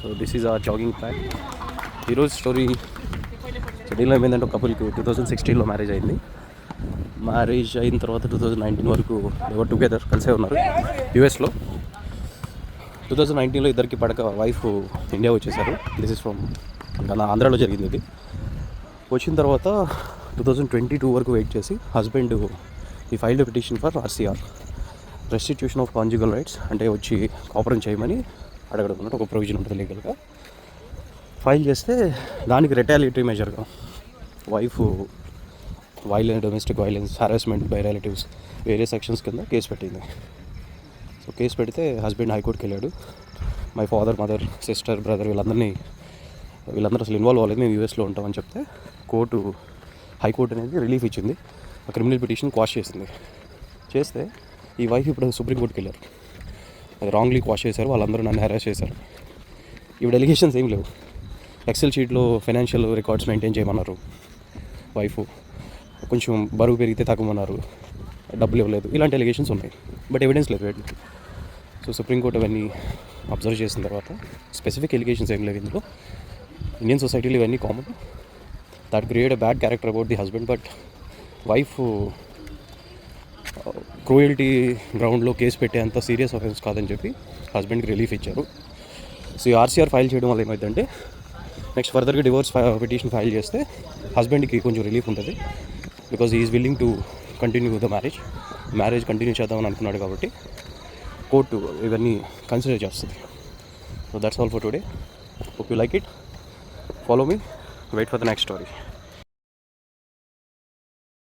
So this is our jogging track. ఈరోజు story చెడీలో ఏమైందంటే ఒక కపుల్కి 2016లో మ్యారేజ్ అయింది. మ్యారేజ్ అయిన తర్వాత 2019 వరకు ఎవరు టుగెదర్ కలిసే ఉన్నారు యూఎస్లో. 2019లో ఇద్దరికి పడక వైఫ్ ఇండియా వచ్చేసారు. దిస్ ఇస్ ఫ్రమ్ ఆంధ్రాలో జరిగింది ఇది. వచ్చిన తర్వాత 2022 వరకు వెయిట్ చేసి హస్బెండ్ ఈ filed petition for RCR, restitution of conjugal rights, అంటే వచ్చి కాపురం చేయమని అడగడం అన్నట్టు ఒక ప్రొవిజన్ ఉంటుంది లీగల్గా. ఫైల్ చేస్తే దానికి రిటాలియేటరీ మెజర్గా wife domestic violence, harassment by relatives వేరే సెక్షన్స్ కింద కేసు పెట్టింది. సో కేసు పెడితే హస్బెండ్ హైకోర్టుకి వెళ్ళాడు. My father, mother, sister, brother వీళ్ళందరూ అసలు ఇన్వాల్వ్ అవ్వలేదు, మేము యూఎస్లో ఉంటామని చెప్తే హైకోర్టు అనేది రిలీఫ్ ఇచ్చింది. ఆ క్రిమినల్ పిటిషన్ క్వాష్ చేస్తే ఈ వైఫ్ ఇప్పుడు సుప్రీంకోర్టుకి వెళ్ళారు. అది రాంగ్లీ క్వాష్ చేశారు, వాళ్ళందరూ నన్ను హెరాస్ చేశారు. ఇవి డెలిగేషన్స్ ఏం లేవు. ఎక్సెల్ షీట్లో ఫైనాన్షియల్ రికార్డ్స్ మెయింటైన్ చేయమన్నారు. వైఫ్ కొంచెం బరువు పెరిగితే తగ్గమన్నారు, డబ్బులు ఇవ్వలేదు, ఇలాంటి ఎలిగేషన్స్ ఉన్నాయి. బట్ ఎవిడెన్స్ లేదు వీటికి. సో సుప్రీంకోర్టు అవన్నీ అబ్జర్వ్ చేసిన తర్వాత స్పెసిఫిక్ ఎలిగేషన్స్ ఏం లేవు ఇందులో. ఇండియన్ సొసైటీలో ఇవన్నీ common. That create a bad character about the husband. But wife cruelty గ్రౌండ్లో కేసు పెట్టేంత సీరియస్ అఫెన్స్ కాదని చెప్పి హస్బెండ్కి రిలీఫ్ ఇచ్చారు. సో ఈ ఆర్సీఆర్ ఫైల్ చేయడం వల్ల ఏమైందంటే నెక్స్ట్ ఫర్దర్గా డివోర్స్ పిటిషన్ ఫైల్ చేస్తే హస్బెండ్కి కొంచెం రిలీఫ్ ఉంటుంది. Because is willing to continue the marriage continue చేద్దామని అనుకున్నాడు కాబట్టి కోర్టు ఇవన్నీ కన్సిడర్ చేస్తుంది. So that's all for today. Hope you like it. Follow me, wait for the next story.